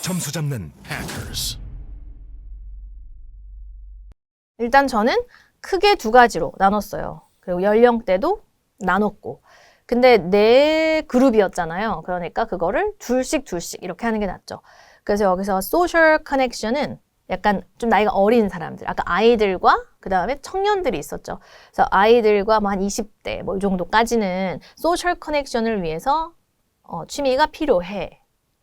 점수 잡는 Hackers. 일단 저는 크게 두 가지로 나눴어요. 그리고 연령대도 나눴고. 근데 네 그룹이었잖아요. 그러니까 그거를 둘씩 이렇게 하는 게 낫죠. 그래서 여기서 소셜 커넥션은 약간 좀 나이가 어린 사람들, 아까 아이들과 그 다음에 청년들이 있었죠. 그래서 아이들과 뭐 한 20대 뭐 이 정도까지는 소셜 커넥션을 위해서 취미가 필요해.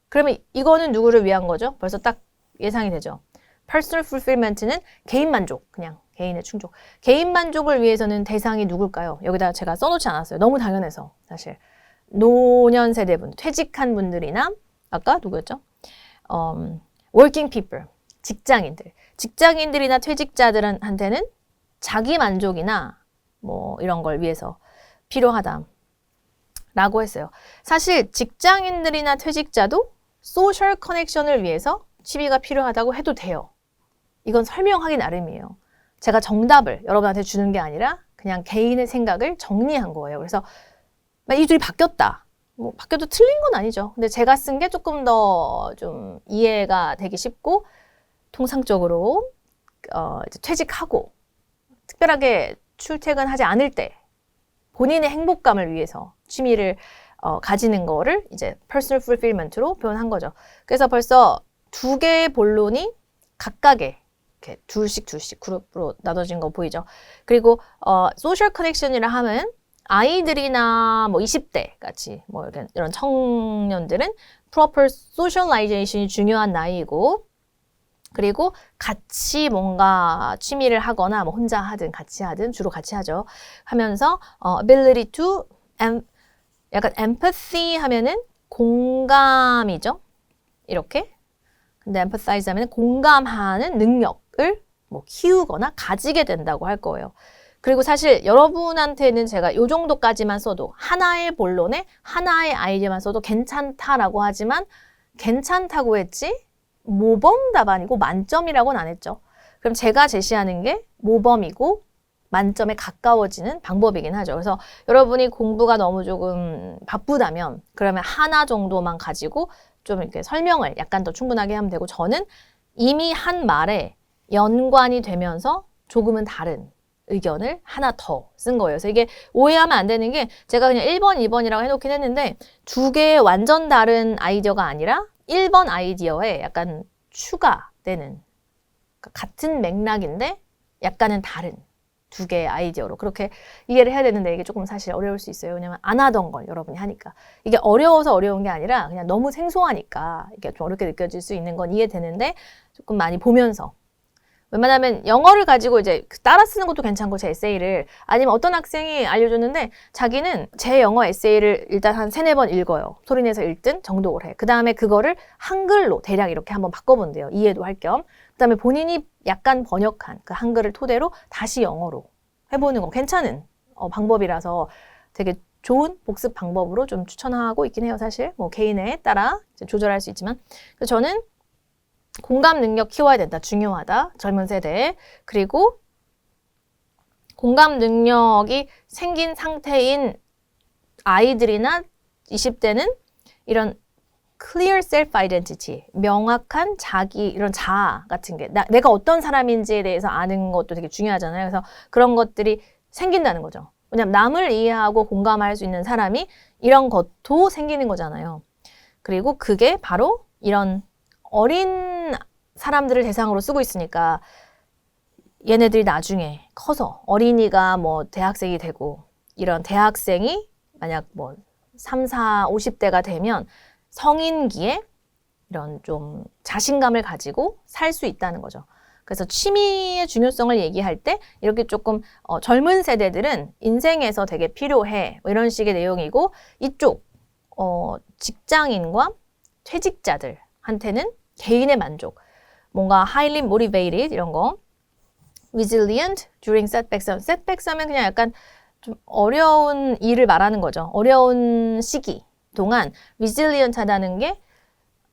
그러면 이거는 누구를 위한 거죠? 벌써 딱 예상이 되죠. Personal fulfillment는 개인 만족, 그냥 개인의 충족. 개인 만족을 위해서는 대상이 누굴까요? 여기다 제가 써놓지 않았어요. 너무 당연해서 사실. 노년 세대분, 퇴직한 분들이나 아까 누구였죠? working people, 직장인들. 직장인들이나 퇴직자들한테는 자기 만족이나 뭐 이런 걸 위해서 필요하다. 라고 했어요. 사실 직장인들이나 퇴직자도 소셜 커넥션을 위해서 취미가 필요하다고 해도 돼요. 이건 설명하기 나름이에요. 제가 정답을 여러분한테 주는 게 아니라 그냥 개인의 생각을 정리한 거예요. 그래서 이 둘이 바뀌었다. 뭐 바뀌어도 틀린 건 아니죠. 근데 제가 쓴 게 조금 더 좀 이해가 되기 쉽고 통상적으로 이제 퇴직하고 특별하게 출퇴근하지 않을 때 본인의 행복감을 위해서 취미를 가지는 거를 이제 personal fulfillment로 표현한 거죠. 그래서 벌써 두 개의 본론이 각각의 이렇게 둘씩 그룹으로 나눠진 거 보이죠. 그리고 소셜 커넥션이라 하면 아이들이나 뭐 20대 같이 뭐 이런 청년들은 proper socialization이 중요한 나이이고, 그리고 같이 뭔가 취미를 하거나 뭐 혼자 하든 같이 하든 주로 같이 하죠. 하면서 ability to 약간 empathy 하면은 공감이죠. 이렇게. 근데 empathize 하면은 공감하는 능력을 뭐 키우거나 가지게 된다고 할 거예요. 그리고 사실 여러분한테는 제가 이 정도까지만 써도 하나의 본론에 하나의 아이디어만 써도 괜찮다라고 하지만 괜찮다고 했지 모범 답안이고 만점이라고는 안 했죠. 그럼 제가 제시하는 게 모범이고 만점에 가까워지는 방법이긴 하죠. 그래서 여러분이 공부가 너무 조금 바쁘다면 그러면 하나 정도만 가지고 좀 이렇게 설명을 약간 더 충분하게 하면 되고, 저는 이미 한 말에 연관이 되면서 조금은 다른 의견을 하나 더 쓴 거예요. 그래서 이게 오해하면 안 되는 게 제가 그냥 1번, 2번이라고 해놓긴 했는데 두 개의 완전 다른 아이디어가 아니라 1번 아이디어에 약간 추가되는, 그러니까 같은 맥락인데 약간은 다른 두 개의 아이디어로 그렇게 이해를 해야 되는데 이게 조금 사실 어려울 수 있어요. 왜냐면 안 하던 걸 여러분이 하니까. 이게 어려워서 어려운 게 아니라 그냥 너무 생소하니까 이게 좀 어렵게 느껴질 수 있는 건 이해되는데 조금 많이 보면서, 웬만하면 영어를 가지고 이제 따라 쓰는 것도 괜찮고 제 에세이를, 아니면 어떤 학생이 알려줬는데 자기는 제 영어 에세이를 일단 한 3-4번 읽어요. 소리내서 읽든 정독을 해. 그 다음에 그거를 한글로 대략 이렇게 한번 바꿔본대요. 이해도 할 겸. 그 다음에 본인이 약간 번역한 그 한글을 토대로 다시 영어로 해보는 거 괜찮은 방법이라서 되게 좋은 복습 방법으로 좀 추천하고 있긴 해요. 사실 뭐 개인에 따라 조절할 수 있지만, 그래서 저는 공감 능력 키워야 된다. 중요하다. 젊은 세대에. 그리고 공감 능력이 생긴 상태인 아이들이나 20대는 이런 clear self identity, 명확한 자기, 이런 자아 같은 게 내가 어떤 사람인지에 대해서 아는 것도 되게 중요하잖아요. 그래서 그런 것들이 생긴다는 거죠. 왜냐면 남을 이해하고 공감할 수 있는 사람이 이런 것도 생기는 거잖아요. 그리고 그게 바로 이런 어린 사람들을 대상으로 쓰고 있으니까 얘네들이 나중에 커서 어린이가 뭐 대학생이 되고 이런 대학생이 만약 뭐 3, 4, 50대가 되면 성인기에 이런 좀 자신감을 가지고 살 수 있다는 거죠. 그래서 취미의 중요성을 얘기할 때 이렇게 조금 젊은 세대들은 인생에서 되게 필요해 뭐 이런 식의 내용이고, 이쪽 직장인과 퇴직자들한테는 개인의 만족, 뭔가 highly motivated 이런 거, resilient during setbacks. setbacks 하면 그냥 약간 좀 어려운 일을 말하는 거죠. 어려운 시기 동안 resilient 하다는 게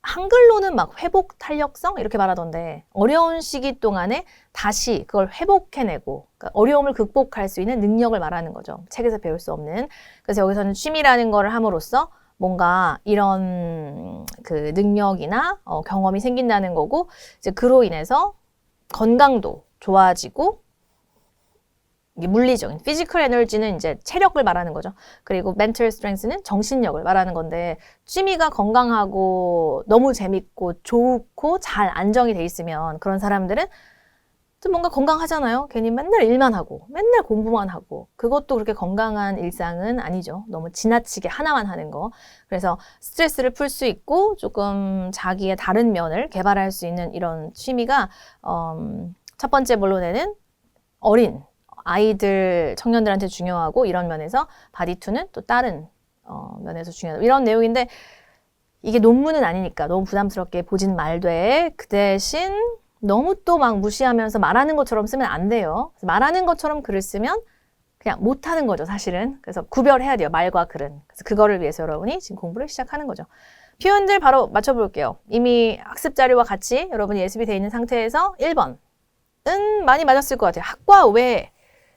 한글로는 막 회복 탄력성 이렇게 말하던데, 어려운 시기 동안에 다시 그걸 회복해내고 그러니까 어려움을 극복할 수 있는 능력을 말하는 거죠. 책에서 배울 수 없는. 그래서 여기서는 취미라는 거를 함으로써 뭔가 이런 그 능력이나 경험이 생긴다는 거고, 이제 그로 인해서 건강도 좋아지고, 이게 물리적인 피지컬 에너지는 이제 체력을 말하는 거죠. 그리고 멘털 스트렝스는 정신력을 말하는 건데, 취미가 건강하고 너무 재밌고 좋고 잘 안정이 돼 있으면 그런 사람들은 좀 뭔가 건강하잖아요. 괜히 맨날 일만 하고 맨날 공부만 하고, 그것도 그렇게 건강한 일상은 아니죠. 너무 지나치게 하나만 하는 거. 그래서 스트레스를 풀 수 있고 조금 자기의 다른 면을 개발할 수 있는 이런 취미가 첫 번째 본론에는 어린 아이들, 청년들한테 중요하고, 이런 면에서 바디2는 또 다른 면에서 중요하다. 이런 내용인데, 이게 논문은 아니니까 너무 부담스럽게 보진 말되, 그 대신 너무 또 막 무시하면서 말하는 것처럼 쓰면 안 돼요. 말하는 것처럼 글을 쓰면 그냥 못하는 거죠, 사실은. 그래서 구별해야 돼요, 말과 글은. 그래서 그거를 위해서 여러분이 지금 공부를 시작하는 거죠. 표현들 바로 맞춰볼게요. 이미 학습 자료와 같이 여러분이 예습이 되어 있는 상태에서 1번은 많이 맞았을 것 같아요. 학과 외에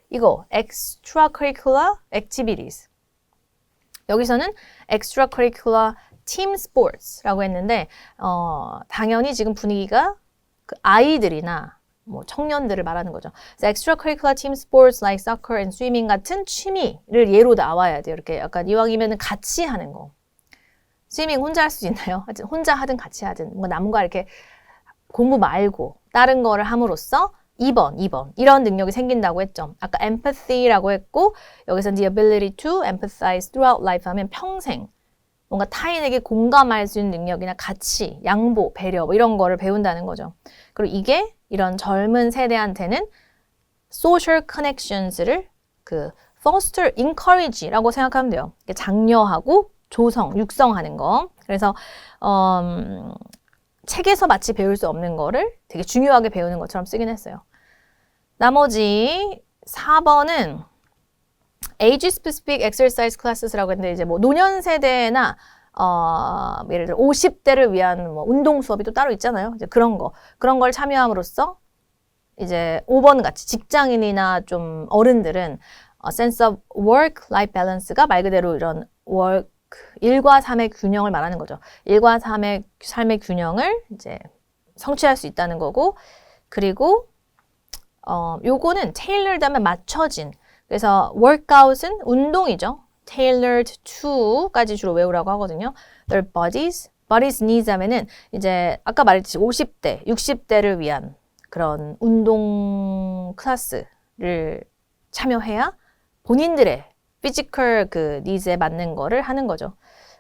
이거 extracurricular activities. 여기서는 extracurricular team sports라고 했는데 당연히 지금 분위기가 그 아이들이나 뭐 청년들을 말하는 거죠. So extracurricular team sports like soccer and swimming 같은 취미를 예로 나와야 돼요. 이렇게 약간 이왕이면 같이 하는 거. 스위밍 혼자 할 수 있나요? 혼자 하든 같이 하든 뭐 남과 이렇게 공부 말고 다른 거를 함으로써 2번 이런 능력이 생긴다고 했죠. 아까 empathy라고 했고, 여기서 the ability to empathize throughout life 하면 평생 뭔가 타인에게 공감할 수 있는 능력이나 가치, 양보, 배려 뭐 이런 거를 배운다는 거죠. 그리고 이게 이런 젊은 세대한테는 social connections를 그 foster, encourage라고 생각하면 돼요. 장려하고 조성, 육성하는 거. 그래서 책에서 마치 배울 수 없는 거를 되게 중요하게 배우는 것처럼 쓰긴 했어요. 나머지 4번은 age specific exercise classes라고 했는데, 이제 뭐 노년 세대나 예를 들어 50대를 위한 뭐 운동 수업이 또 따로 있잖아요. 이제 그런 걸 참여함으로써 이제 5번 같이 직장인이나 좀 어른들은 sense of work-life balance가 말 그대로 이런 일과 삶의 균형을 말하는 거죠. 일과 삶의 균형을 이제 성취할 수 있다는 거고, 그리고 요거는 tailored 하면 맞춰진. 그래서 workout은 운동이죠. tailored to까지 주로 외우라고 하거든요. Their bodies needs 하면은 이제 아까 말했듯이 50대, 60대를 위한 그런 운동 클래스를 참여해야 본인들의 피지컬 그 니즈에 맞는 거를 하는 거죠.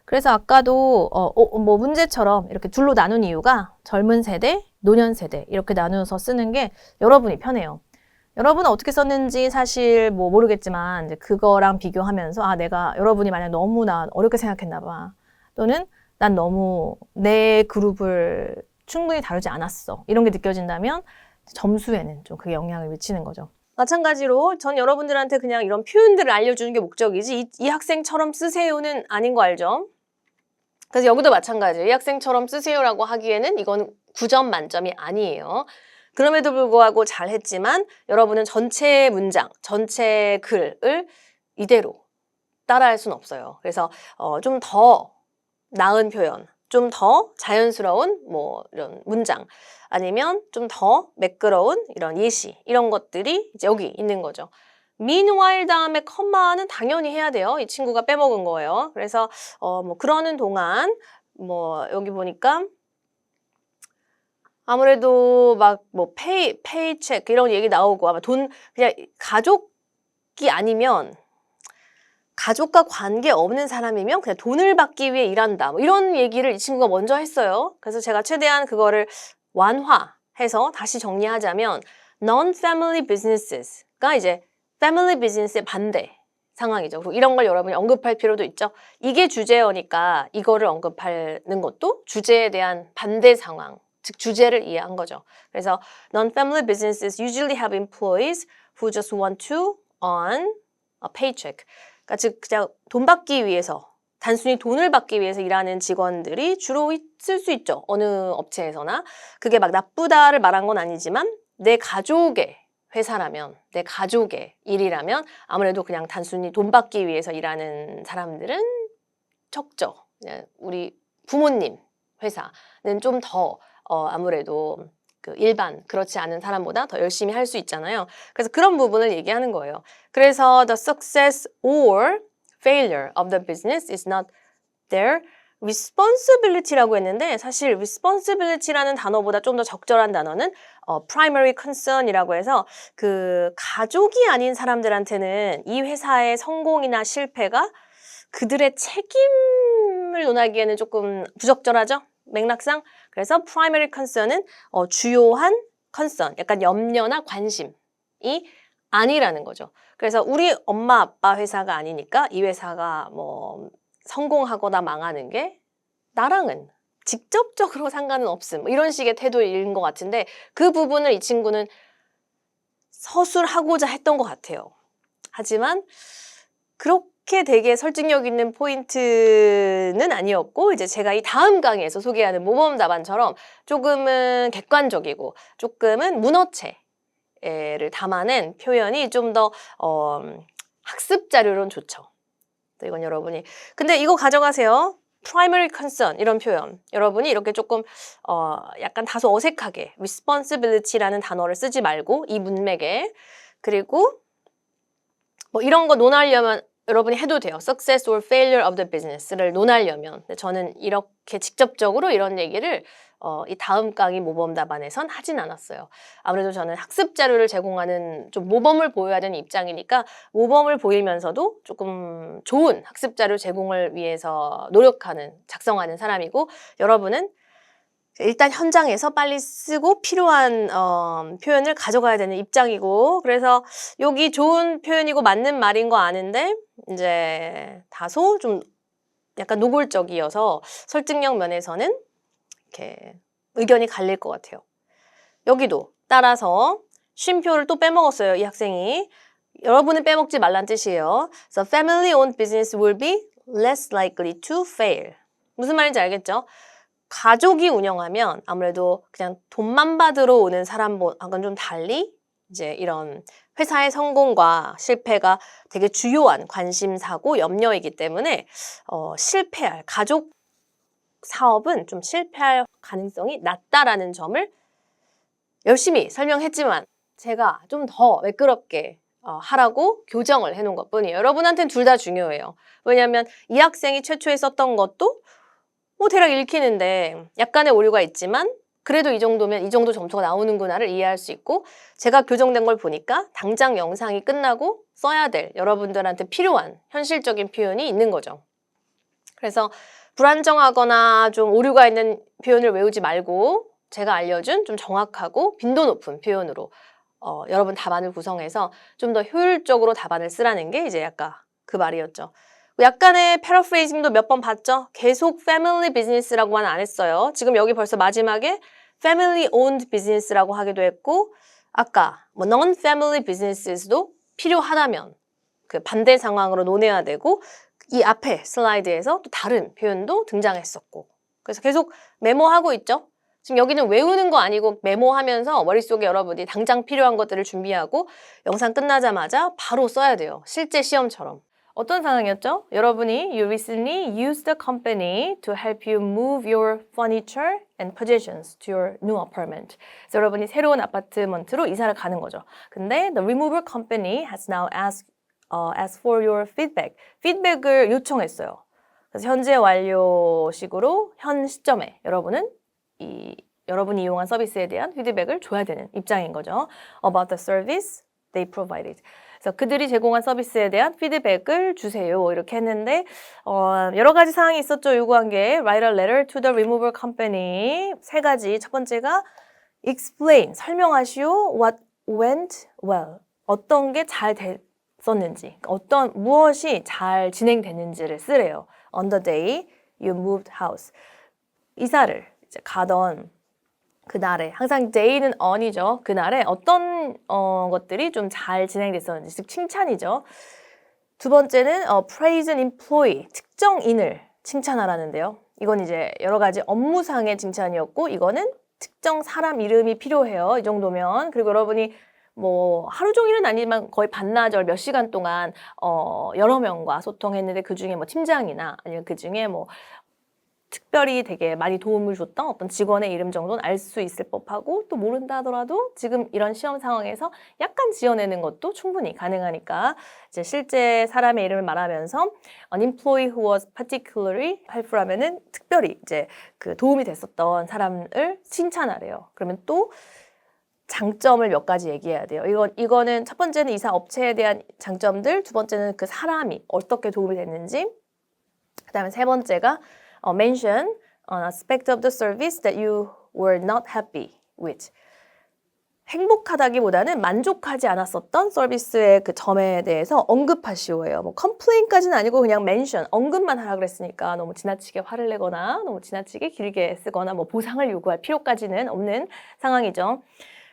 그래서 아까도 뭐 문제처럼 이렇게 둘로 나눈 이유가 젊은 세대, 노년 세대 이렇게 나누어서 쓰는 게 여러분이 편해요. 여러분은 어떻게 썼는지 사실 뭐 모르겠지만, 이제 그거랑 비교하면서 여러분이 만약 너무나 어렵게 생각했나 봐, 또는 난 너무 내 그룹을 충분히 다루지 않았어, 이런 게 느껴진다면 점수에는 좀 그게 영향을 미치는 거죠. 마찬가지로 전 여러분들한테 그냥 이런 표현들을 알려주는 게 목적이지 이 학생처럼 쓰세요는 아닌 거 알죠? 그래서 여기도 마찬가지예요. 이 학생처럼 쓰세요라고 하기에는 이건 9점 만점이 아니에요. 그럼에도 불구하고 잘했지만 여러분은 전체 문장, 전체 글을 이대로 따라할 수는 없어요. 그래서 좀 더 나은 표현, 좀 더 자연스러운 뭐 이런 문장, 아니면 좀 더 매끄러운 이런 예시, 이런 것들이 이제 여기 있는 거죠. meanwhile 다음에 컴마는 당연히 해야 돼요. 이 친구가 빼먹은 거예요. 그래서 뭐 그러는 동안 뭐 여기 보니까 아무래도 막 뭐 페이체크 이런 얘기 나오고, 아마 돈 그냥 가족이 아니면, 가족과 관계 없는 사람이면 그냥 돈을 받기 위해 일한다, 뭐 이런 얘기를 이 친구가 먼저 했어요. 그래서 제가 최대한 그거를 완화해서 다시 정리하자면 non-family businesses가 이제 family business의 반대 상황이죠. 그리고 이런 걸 여러분이 언급할 필요도 있죠. 이게 주제어니까 이거를 언급하는 것도 주제에 대한 반대 상황, 즉 주제를 이해한 거죠. 그래서 non-family businesses usually have employees who just want to earn a paycheck. 그러니까 즉 그냥 돈 받기 위해서, 단순히 돈을 받기 위해서 일하는 직원들이 주로 있을 수 있죠. 어느 업체에서나. 그게 막 나쁘다를 말한 건 아니지만 내 가족의 회사라면, 내 가족의 일이라면 아무래도 그냥 단순히 돈 받기 위해서 일하는 사람들은 적죠. 우리 부모님 회사는 좀 더 아무래도 그 일반 그렇지 않은 사람보다 더 열심히 할 수 있잖아요. 그래서 그런 부분을 얘기하는 거예요. 그래서 the success or failure of the business is not their responsibility라고 했는데 사실 responsibility라는 단어보다 좀 더 적절한 단어는 primary concern이라고 해서 그 가족이 아닌 사람들한테는 이 회사의 성공이나 실패가 그들의 책임을 논하기에는 조금 부적절하죠? 맥락상. 그래서 primary concern은 주요한 concern, 약간 염려나 관심이 아니라는 거죠. 그래서 우리 엄마 아빠 회사가 아니니까 이 회사가 뭐 성공하거나 망하는 게 나랑은 직접적으로 상관은 없음. 이런 식의 태도인 것 같은데 그 부분을 이 친구는 서술하고자 했던 것 같아요. 하지만 그렇게 되게 설득력 있는 포인트는 아니었고 이제 제가 이 다음 강의에서 소개하는 모범 답안처럼 조금은 객관적이고 조금은 문어체를 담아낸 표현이 좀 더 학습 자료로는 좋죠. 이건 여러분이 근데 이거 가져가세요. primary concern 이런 표현 여러분이 이렇게 조금 약간 다소 어색하게 responsibility라는 단어를 쓰지 말고 이 문맥에 그리고 뭐 이런 거 논하려면 여러분이 해도 돼요. success or failure of the business를 논하려면 근데 저는 이렇게 직접적으로 이런 얘기를 이 다음 강의 모범 답안에선 하진 않았어요. 아무래도 저는 학습 자료를 제공하는 좀 모범을 보여야 되는 입장이니까 모범을 보이면서도 조금 좋은 학습 자료 제공을 위해서 노력하는, 작성하는 사람이고 여러분은 일단 현장에서 빨리 쓰고 필요한 표현을 가져가야 되는 입장이고 그래서 여기 좋은 표현이고 맞는 말인 거 아는데 이제 다소 좀 약간 노골적이어서 설득력 면에서는 이렇게 의견이 갈릴 것 같아요. 여기도 따라서 쉼표를 또 빼먹었어요. 이 학생이. 여러분은 빼먹지 말란 뜻이에요. So family-owned business will be less likely to fail. 무슨 말인지 알겠죠? 가족이 운영하면 아무래도 그냥 돈만 받으러 오는 사람하고는 좀 달리 이제 이런 회사의 성공과 실패가 되게 주요한 관심사고 염려이기 때문에 실패할 가족 사업은 좀 실패할 가능성이 낮다라는 점을 열심히 설명했지만 제가 좀 더 매끄럽게 하라고 교정을 해놓은 것뿐이에요. 여러분한테는 둘 다 중요해요. 왜냐하면 이 학생이 최초에 썼던 것도 뭐 대략 읽히는데 약간의 오류가 있지만 그래도 이 정도면 이 정도 점수가 나오는구나를 이해할 수 있고 제가 교정된 걸 보니까 당장 영상이 끝나고 써야 될 여러분들한테 필요한 현실적인 표현이 있는 거죠. 그래서 불안정하거나 좀 오류가 있는 표현을 외우지 말고 제가 알려준 좀 정확하고 빈도 높은 표현으로 여러분 답안을 구성해서 좀 더 효율적으로 답안을 쓰라는 게 이제 약간 그 말이었죠. 약간의 패러프레이징도 몇 번 봤죠? 계속 패밀리 비즈니스라고만 안 했어요. 지금 여기 벌써 마지막에 패밀리 오wned 비즈니스라고 하기도 했고 아까 뭐 non-family business도 필요하다면 그 반대 상황으로 논해야 되고 이 앞에 슬라이드에서 또 다른 표현도 등장했었고 그래서 계속 메모하고 있죠? 지금 여기는 외우는 거 아니고 메모하면서 머릿속에 여러분이 당장 필요한 것들을 준비하고 영상 끝나자마자 바로 써야 돼요. 실제 시험처럼. 어떤 상황이었죠? 여러분이 You recently used the company to help you move your furniture and possessions to your new apartment. 그래서 여러분이 새로운 아파트먼트로 이사를 가는 거죠. 근데 the removal company has now asked for your feedback. 피드백을 요청했어요. 그래서 현재 완료식으로 현 시점에 여러분은 여러분이 이용한 서비스에 대한 피드백을 줘야 되는 입장인 거죠. About the service they provided. 그래서 그들이 제공한 서비스에 대한 피드백을 주세요. 이렇게 했는데 여러 가지 사항이 있었죠. 요구한 게 Write a letter to the removal company. 세 가지. 첫 번째가 Explain. 설명하시오. What went well. 어떤 게 잘 됐었는지. 무엇이 잘 진행됐는지를 쓰래요. On the day you moved house. 이사를 이제 가던 그날에 항상 day는 on이죠. 그날에 어떤 것들이 좀 잘 진행됐었는지 즉 칭찬이죠. 두 번째는 praise an employee 특정인을 칭찬하라는데요. 이건 이제 여러 가지 업무상의 칭찬이었고 이거는 특정 사람 이름이 필요해요. 이 정도면 그리고 여러분이 뭐 하루 종일은 아니지만 거의 반나절 몇 시간 동안 여러 명과 소통했는데 그 중에 뭐 팀장이나 아니면 그 중에 뭐 특별히 되게 많이 도움을 줬던 어떤 직원의 이름 정도는 알 수 있을 법하고 또 모른다 하더라도 지금 이런 시험 상황에서 약간 지어내는 것도 충분히 가능하니까 이제 실제 사람의 이름을 말하면서 an employee who was particularly helpful 하면은 특별히 이제 그 도움이 됐었던 사람을 칭찬하래요. 그러면 또 장점을 몇 가지 얘기해야 돼요. 이거는 첫 번째는 이사 업체에 대한 장점들, 두 번째는 그 사람이 어떻게 도움이 됐는지, 그다음에 세 번째가 mention an aspect of the service that you were not happy with. 행복하다기보다는 만족하지 않았었던 서비스의 그 점에 대해서 언급하시오예요. 뭐 complain까지는 아니고 그냥 mention, 언급만 하라 그랬으니까 너무 지나치게 화를 내거나 너무 지나치게 길게 쓰거나 뭐 보상을 요구할 필요까지는 없는 상황이죠.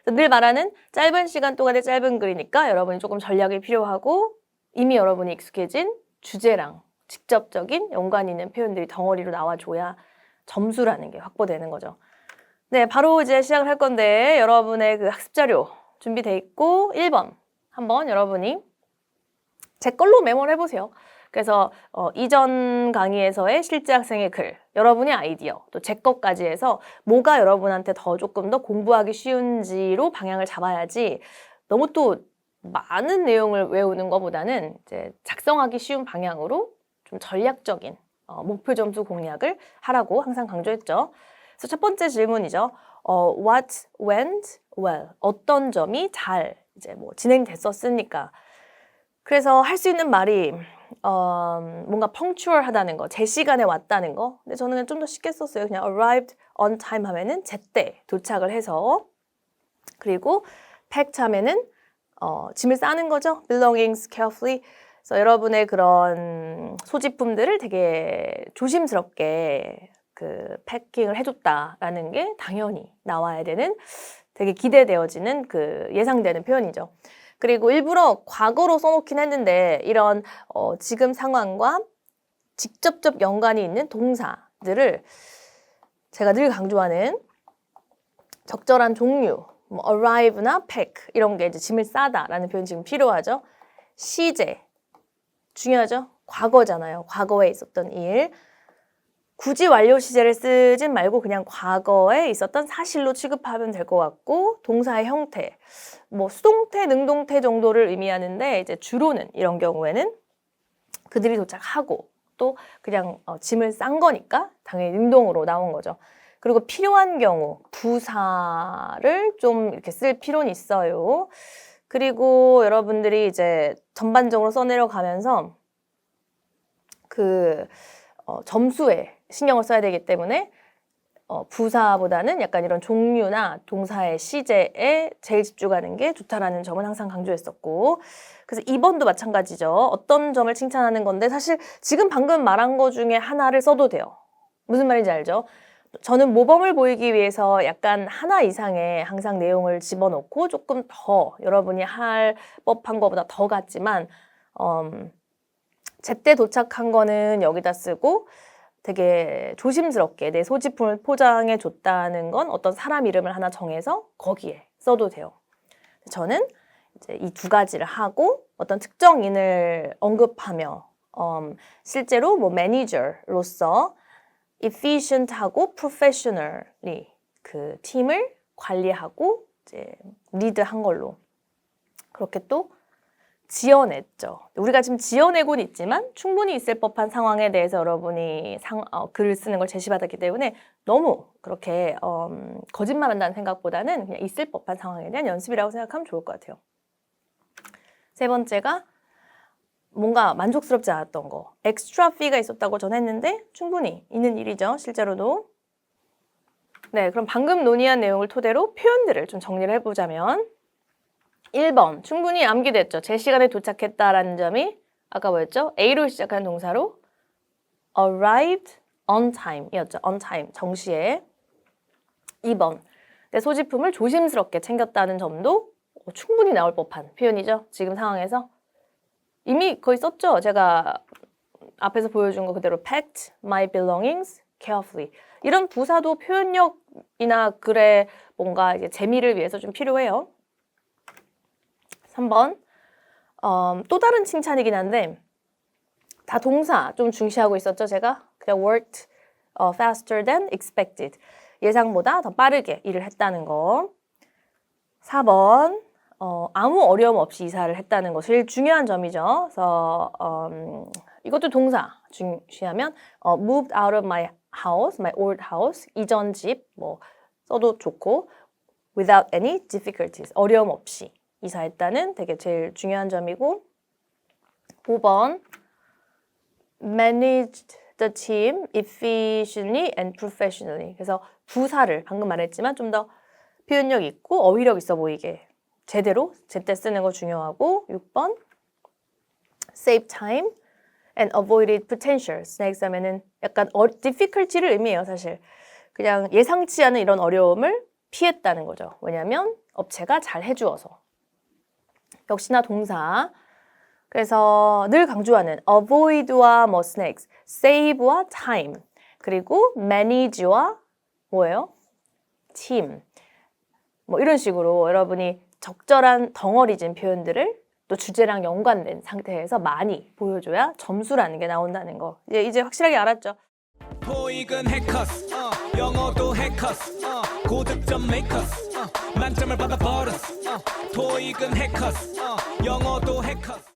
늘 말하는 짧은 시간 동안의 짧은 글이니까 여러분이 조금 전략이 필요하고 이미 여러분이 익숙해진 주제랑 직접적인 연관 있는 표현들이 덩어리로 나와줘야 점수라는 게 확보되는 거죠. 네, 바로 이제 시작을 할 건데 여러분의 그 학습 자료 준비돼 있고 1번 한번 여러분이 제 걸로 메모를 해보세요. 그래서 이전 강의에서의 실제 학생의 글, 여러분의 아이디어, 또 제 것까지 해서 뭐가 여러분한테 더 조금 더 공부하기 쉬운지로 방향을 잡아야지 너무 또 많은 내용을 외우는 것보다는 이제 작성하기 쉬운 방향으로 좀 전략적인 목표 점수 공략을 하라고 항상 강조했죠. 그래서 첫 번째 질문이죠. What went well? 어떤 점이 잘 이제 뭐 진행됐었습니까? 그래서 할 수 있는 말이 뭔가 punctual하다는 거, 제 시간에 왔다는 거. 근데 저는 그냥 좀 더 쉽게 썼어요. 그냥 arrived on time 하면은 제때 도착을 해서, 그리고 packed 하면은 짐을 싸는 거죠. belongings carefully. 그래서 여러분의 그런 소지품들을 되게 조심스럽게 그 패킹을 해줬다라는 게 당연히 나와야 되는, 되게 기대되어지는 그 예상되는 표현이죠. 그리고 일부러 과거로 써놓긴 했는데 이런 지금 상황과 직접적 연관이 있는 동사들을 제가 늘 강조하는 적절한 종류, 뭐 arrive나 pack 이런 게 이제 짐을 싸다라는 표현이 지금 필요하죠. 시제 중요하죠. 과거잖아요. 과거에 있었던 일. 굳이 완료 시제를 쓰진 말고 그냥 과거에 있었던 사실로 취급하면 될 것 같고, 동사의 형태, 뭐 수동태, 능동태 정도를 의미하는데 이제 주로는 이런 경우에는 그들이 도착하고 또 그냥 짐을 싼 거니까 당연히 능동으로 나온 거죠. 그리고 필요한 경우 부사를 좀 이렇게 쓸 필요는 있어요. 그리고 여러분들이 이제 전반적으로 써내려가면서 그 점수에 신경을 써야 되기 때문에 부사보다는 약간 이런 종류나 동사의 시제에 제일 집중하는 게 좋다라는 점은 항상 강조했었고, 그래서 2번도 마찬가지죠. 어떤 점을 칭찬하는 건데 사실 지금 방금 말한 거 중에 하나를 써도 돼요. 무슨 말인지 알죠? 저는 모범을 보이기 위해서 약간 하나 이상의 항상 내용을 집어넣고 조금 더 여러분이 할 법한 것보다 더 같지만 제때 도착한 거는 여기다 쓰고 되게 조심스럽게 내 소지품을 포장해 줬다는 건 어떤 사람 이름을 하나 정해서 거기에 써도 돼요. 저는 이제 이 두 가지를 하고 어떤 특정인을 언급하며 실제로 뭐 매니저로서 efficient하고 professionally 그 팀을 관리하고 이제 리드한 걸로 그렇게 또 지어냈죠. 우리가 지금 지어내고는 있지만 충분히 있을 법한 상황에 대해서 여러분이 글을 쓰는 걸 제시받았기 때문에 너무 그렇게 거짓말한다는 생각보다는 그냥 있을 법한 상황에 대한 연습이라고 생각하면 좋을 것 같아요. 세 번째가 뭔가 만족스럽지 않았던 거. 엑스트라 피가 있었다고 전했는데 충분히 있는 일이죠. 실제로도. 네, 그럼 방금 논의한 내용을 토대로 표현들을 좀 정리를 해보자면 1번, 충분히 암기됐죠. 제 시간에 도착했다라는 점이 아까 뭐였죠? A로 시작하는 동사로 arrived on time 이었죠. on time, 정시에. 2번, 내 소지품을 조심스럽게 챙겼다는 점도 충분히 나올 법한 표현이죠. 지금 상황에서. 이미 거의 썼죠. 제가 앞에서 보여준 거 그대로 packed my belongings carefully. 이런 부사도 표현력이나 글의 뭔가 이제 재미를 위해서 좀 필요해요. 3번, 또 다른 칭찬이긴 한데 다 동사 좀 중시하고 있었죠. 제가 그냥 worked faster than expected. 예상보다 더 빠르게 일을 했다는 거. 4번, 아무 어려움 없이 이사를 했다는 거 제일 중요한 점이죠. 그래서 이것도 동사 중시하면 moved out of my house, my old house, 이전 집 뭐 써도 좋고 without any difficulties, 어려움 없이 이사했다는 되게 제일 중요한 점이고 5번, managed the team efficiently and professionally. 그래서 부사를 방금 말했지만 좀 더 표현력 있고 어휘력 있어 보이게 제대로 제때 쓰는 거 중요하고 6번 save time and avoided potential snakes 하면은 약간 difficulty를 의미해요 사실. 그냥 예상치 않은 이런 어려움을 피했다는 거죠. 왜냐하면 업체가 잘 해주어서. 역시나 동사. 그래서 늘 강조하는 avoid와 뭐 snakes, save와 time, 그리고 manage와 뭐예요? team. 뭐 이런 식으로 여러분이 적절한 덩어리진 표현들을 또 주제랑 연관된 상태에서 많이 보여줘야 점수라는 게 나온다는 거. 이제 확실하게 알았죠? 토익은 해커스 영어도 해커스 고득점 메이커스 만점을 받아 버렸어 토익은 해커스 영어도 해커스